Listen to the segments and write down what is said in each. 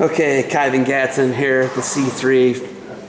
Okay, Kyvan Gatson here at the C3.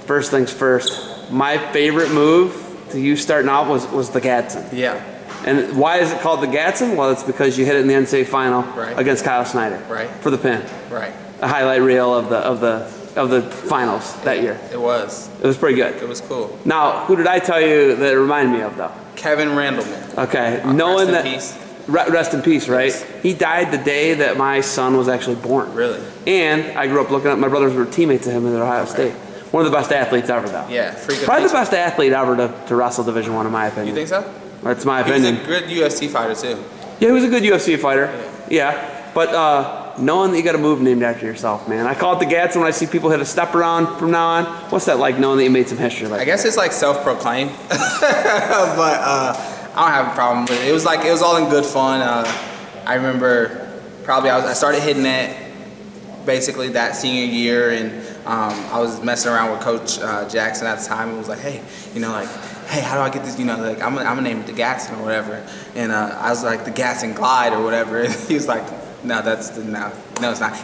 First things first, my favorite move to you starting out was the Gatson. Yeah. And why is it called the Gatson? Well, it's because you hit it in the NCAA final against Kyle Snyder for the pin. Right. A highlight reel of the finals that year. It was. It was pretty good. It was cool. Now, who did I tell you that it reminded me of, though? Kevin Randleman. Okay, knowing that. Peace. Rest in peace, right? Yes. He died the day that my son was actually born. Really? And I grew up looking up, my brothers were teammates of him at Ohio State. One of the best athletes ever, though. Yeah, probably the best athlete ever to wrestle Division I, in my opinion. You think so? That's my opinion. He was a good UFC fighter, too. Yeah, he was a good UFC fighter. Yeah. But knowing that you got a move named after yourself, man. I call it the Gatson when I see people hit a step around from now on. What's that like, knowing that you made some history? Like I guess it's like self-proclaimed. But I don't have a problem with it. It was all in good fun. I remember I started hitting that basically that senior year, and I was messing around with Coach Jackson at the time, and was like, hey, hey, how do I get this? I'm gonna name it the Gatson or whatever. And I was like, the Gatson Glide or whatever. And he was like, no, it's not.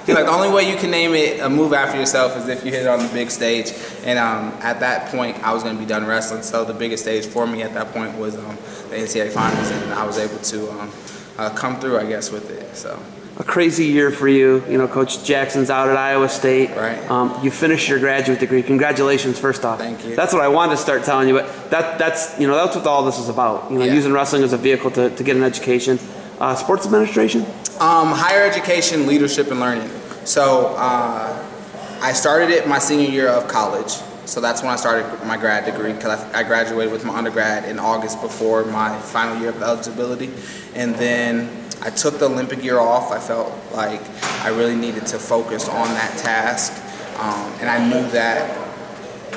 He's like, the only way you can name it a move after yourself is if you hit it on the big stage. And at that point, I was gonna be done wrestling. So the biggest stage for me at that point was the NCAA finals, and I was able to come through, I guess, with it. So. A crazy year for you. Coach Jackson's out at Iowa State. Right. You finished your graduate degree. Congratulations, first off. Thank you. That's what I wanted to start telling you, but that's what all this is about. Using wrestling as a vehicle to get an education. Sports administration? Higher education, leadership, and learning. So I started it my senior year of college. So that's when I started my grad degree, because I graduated with my undergrad in August before my final year of eligibility. And then I took the Olympic year off. I felt like I really needed to focus on that task. And I knew that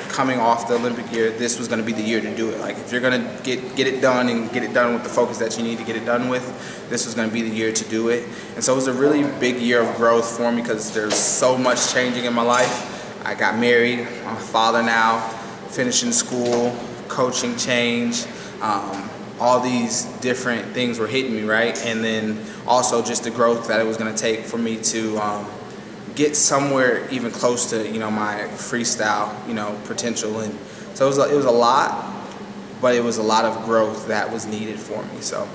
coming off the Olympic year, this was going to be the year to do it. Like, if you're going to get it done and get it done with the focus that you need to get it done with, this was going to be the year to do it. And so it was a really big year of growth for me, because there's so much changing in my life. I got married, I'm a father now, finishing school, coaching change, all these different things were hitting me, right? And then also just the growth that it was going to take for me to get somewhere even close to, my freestyle, potential. And so it was a lot, but it was a lot of growth that was needed for me. So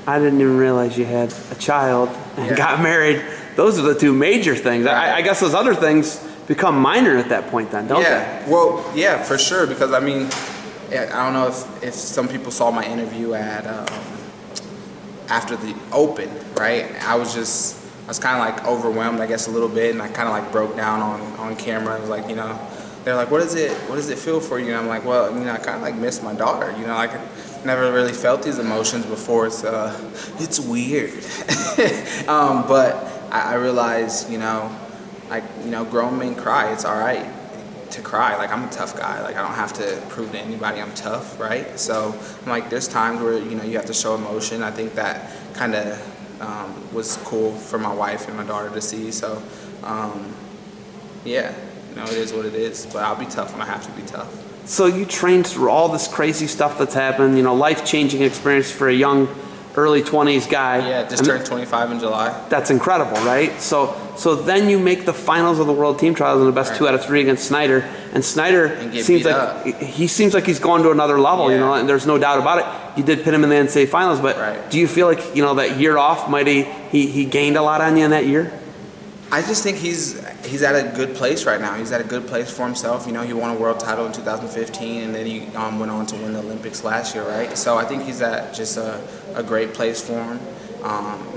I didn't even realize you had a child and got married. Those are the two major things. Right. I guess those other things become minor at that point then, don't they? Well, yeah, for sure, because I don't know if some people saw my interview at after the Open, right? I was kind of like overwhelmed, I guess, a little bit, and I kind of like broke down on camera. I was like, they're like, what does it feel for you? And I'm like, well, I kind of like miss my daughter. Like, I never really felt these emotions before. It's weird. But I realized, grown men cry. It's all right to cry. Like, I'm a tough guy. Like, I don't have to prove to anybody I'm tough, right? So I'm like, there's times where you have to show emotion. I think that kind of was cool for my wife and my daughter to see. So it is what it is. But I'll be tough when I have to be tough. So you trained through all this crazy stuff that's happened. Life-changing experience for a young, early 20s guy. Yeah, just turned 25 in July. That's incredible, right? So then you make the finals of the World Team Trials in the best 2 out of 3 against Snyder, and Snyder seems like he's going to another level, and there's no doubt about it. You did pin him in the NCAA finals, but do you feel like that year off he gained a lot on you in that year? I just think he's at a good place right now. He's at a good place for himself. He won a world title in 2015, and then he went on to win the Olympics last year, right? So I think he's at just a great place for him.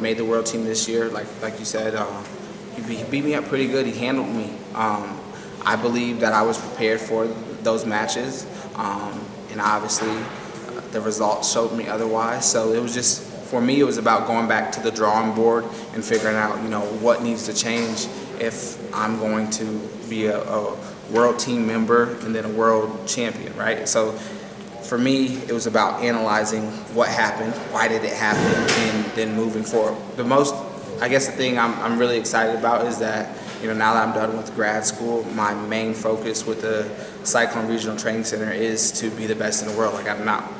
Made the world team this year, like you said. He beat me up pretty good. He handled me. I believe that I was prepared for those matches, and obviously the results showed me otherwise. So it was just, for me, it was about going back to the drawing board and figuring out, what needs to change if I'm going to be a world team member and then a world champion, right? So for me, it was about analyzing what happened, why did it happen, and then moving forward. The thing I'm really excited about is that, now that I'm done with grad school, my main focus with the Cyclone Regional Training Center is to be the best in the world. Like, I'm not,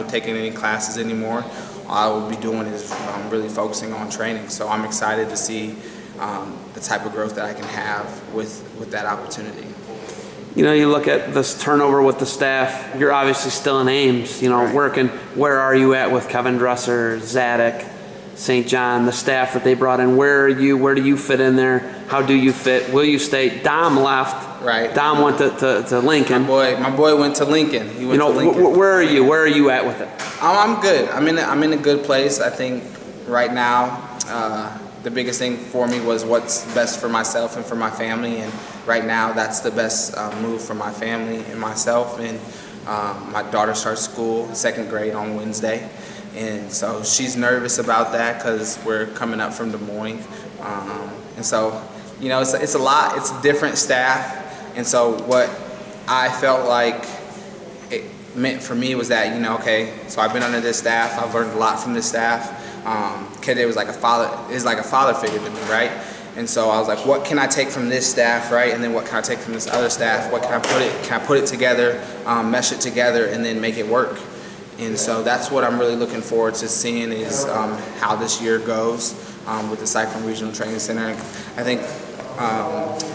taking any classes anymore. All I will be doing is really focusing on training. So I'm excited to see the type of growth that I can have with that opportunity. You know, you look at this turnover with the staff. You're obviously still in Ames, you know, Right. working. Where are you at with Kevin Dresser, Zadok, St. John, the staff that they brought in? Where are you? Where do you fit in there? How do you fit? Will you stay? Dom left. Right. Dom went to Lincoln. My boy went to Lincoln. He went You know, to Lincoln. where are you? Where are you at with it? I'm good. I'm in a good place. I think right now, the biggest thing for me was what's best for myself and for my family. And right now, that's the best move for my family and myself. And my daughter starts school, 2nd grade on Wednesday. And so she's nervous about that because we're coming up from Des Moines. And so, you know, it's a lot. It's different staff. And so what I felt like it meant for me was that, you know, okay, so I've been under this staff. I've learned a lot from this staff. KJ was like a father figure to me, right? And so I was like, what can I take from this staff, right? And then what can I take from this other staff? What can I put it together, mesh it together, and then make it work? And so that's what I'm really looking forward to seeing is how this year goes with the Cyclone Regional Training Center. I think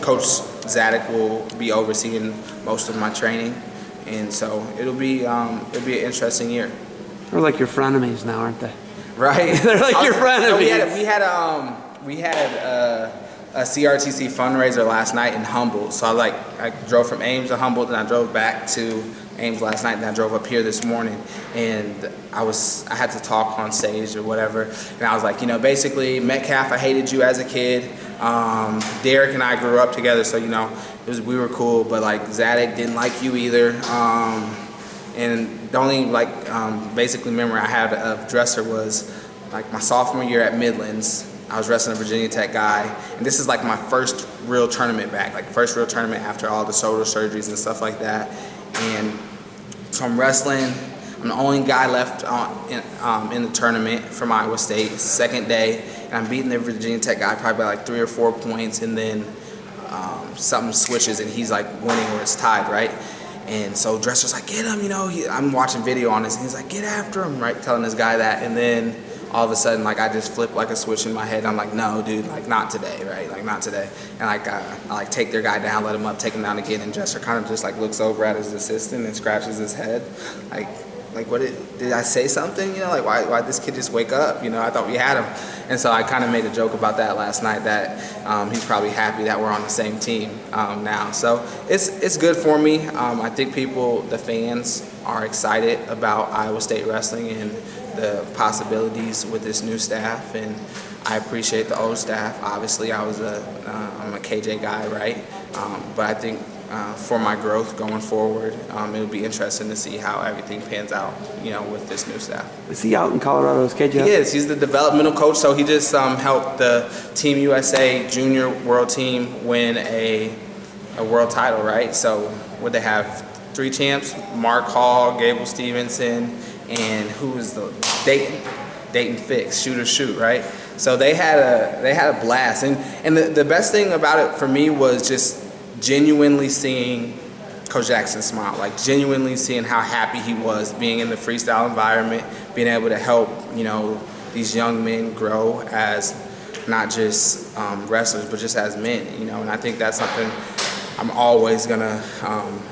Coach Zadok will be overseeing most of my training, and so it'll be an interesting year. They're like your frenemies now, aren't they? Right? They're like your frenemies. No, we had a CRTC fundraiser last night in Humboldt. So I drove from Ames to Humboldt, and I drove back to Ames last night, and I drove up here this morning. And I had to talk on stage or whatever, and I was like, you know, basically, Metcalf, I hated you as a kid. Derek and I grew up together, so you know, we were cool. But like Zadok didn't like you either. And the only basically memory I had of Dresser was like my sophomore year at Midlands. I was wrestling a Virginia Tech guy, and this is like my first real tournament back, like first real tournament after all the shoulder surgeries and stuff like that. And so I'm wrestling. I'm the only guy left in the tournament from Iowa State. It's the 2nd day, and I'm beating the Virginia Tech guy probably by like 3 or 4 points, and then something switches, and he's like winning where it's tied, right? And so Dresser's like, get him, you know. I'm watching video on this, and he's like, get after him, right? Telling this guy that, and then all of a sudden, like, I just flip like a switch in my head. I'm like, no, dude, like, not today, right? Like, not today. And like, I take their guy down, let him up, take him down again, and Dresser kind of just like looks over at his assistant and scratches his head, like what did I say something? You know, like why this kid just wake up? You know, I thought we had him. And so I kind of made a joke about that last night, that he's probably happy that we're on the same team now. So it's good for me. I think the fans are excited about Iowa State wrestling and the possibilities with this new staff, and I appreciate the old staff. Obviously, I'm a KJ guy, right? But I think for my growth going forward, it'll be interesting to see how everything pans out, you know, with this new staff. Is he out in Colorado as KJ? He is. He's the developmental coach, so he just helped the Team USA Junior World Team win a world title, right? So what they have 3 champs: Mark Hall, Gable Stevenson, and who was the Dayton Fix, shoot, right? So they had a blast, and the best thing about it for me was just genuinely seeing Coach Jackson smile, like genuinely seeing how happy he was being in the freestyle environment, being able to help, you know, these young men grow as not just wrestlers, but just as men, you know. And I think that's something I'm always gonna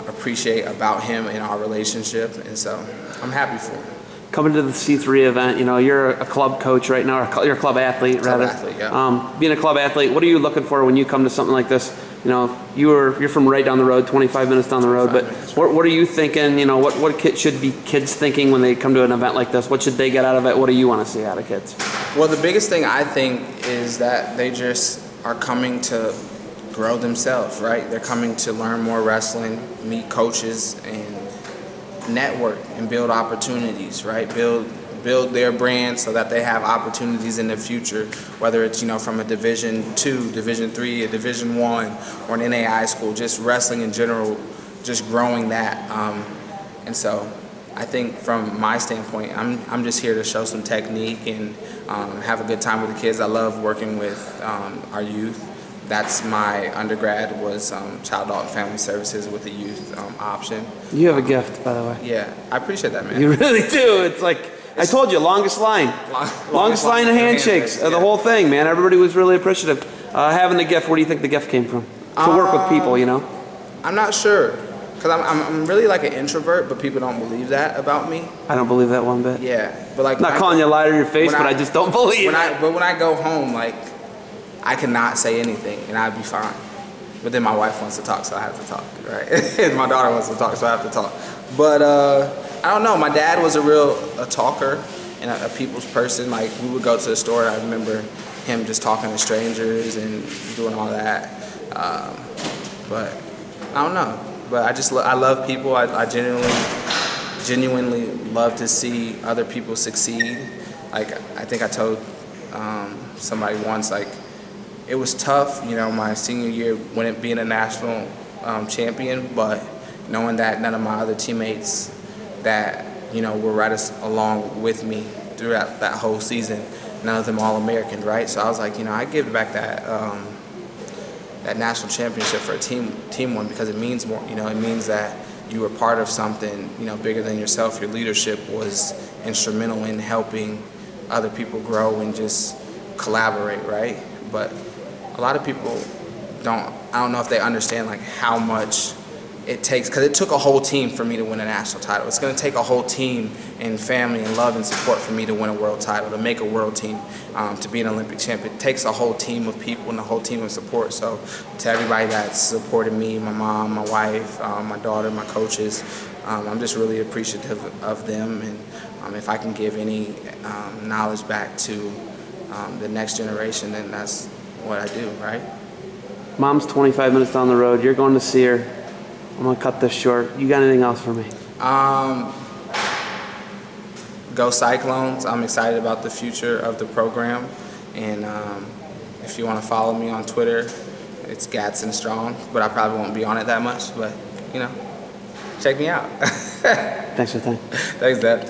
appreciate about him and our relationship, and so I'm happy for him. Coming to the C3 event, you know, you're a club coach right now, or you're a club athlete, rather. Club athlete, yeah. Being a club athlete, what are you looking for when you come to something like this? You know, you're from right down the road, 25 minutes down the road, but what are you thinking? You know, what should be kids thinking when they come to an event like this? What should they get out of it? What do you want to see out of kids? Well, the biggest thing I think is that they just are coming to grow themselves, right? They're coming to learn more wrestling, meet coaches, and network and build opportunities, right? Build their brand so that they have opportunities in the future, whether it's, you know, from a Division II, Division III, a Division I, or an NAI school, just wrestling in general, just growing that. And so I think from my standpoint, I'm just here to show some technique and have a good time with the kids. I love working with our youth. That's my undergrad was Child, Adult, and Family Services with the youth option. You have a gift, by the way. Yeah, I appreciate that, man. You really do. It's like, I told you, longest line. Longest line of handshakes, the whole thing, man. Everybody was really appreciative. Having the gift, where do you think the gift came from? To work with people, you know? I'm not sure. Because I'm really like an introvert, but people don't believe that about me. I don't believe that one bit. Yeah. But like, Not calling you a liar to your face, but I just don't believe it. But when I go home, like, I cannot say anything and I'd be fine. But then my wife wants to talk, so I have to talk, right? And my daughter wants to talk, so I have to talk. But I don't know. My dad was a talker and a people's person. Like, we would go to the store. I remember him just talking to strangers and doing all that. But I don't know. But I love people. I genuinely love to see other people succeed. Like, I think I told somebody once, like, it was tough, you know, my senior year being a national champion, but knowing that none of my other teammates that, you know, were right along with me throughout that whole season, none of them All-Americans, right? So I was like, you know, I give back that national championship for a team one, because it means more. You know, it means that you were part of something, you know, bigger than yourself. Your leadership was instrumental in helping other people grow and just collaborate, right? But a lot of people I don't know if they understand like how much it takes, because it took a whole team for me to win a national title. It's going to take a whole team and family and love and support for me to win a world title, to make a world team, to be an Olympic champion. It takes a whole team of people and a whole team of support. So to everybody that's supported me, my mom, my wife, my daughter, my coaches, I'm just really appreciative of them. And if I can give any knowledge back to the next generation, then that's what I do, right? Mom's 25 minutes down the road. You're going to see her. I'm going to cut this short. You got anything else for me? Go Cyclones. I'm excited about the future of the program. And if you want to follow me on Twitter, it's Gatson Strong. But I probably won't be on it that much. But, you know, check me out. Thanks for the time. Thanks, Dad.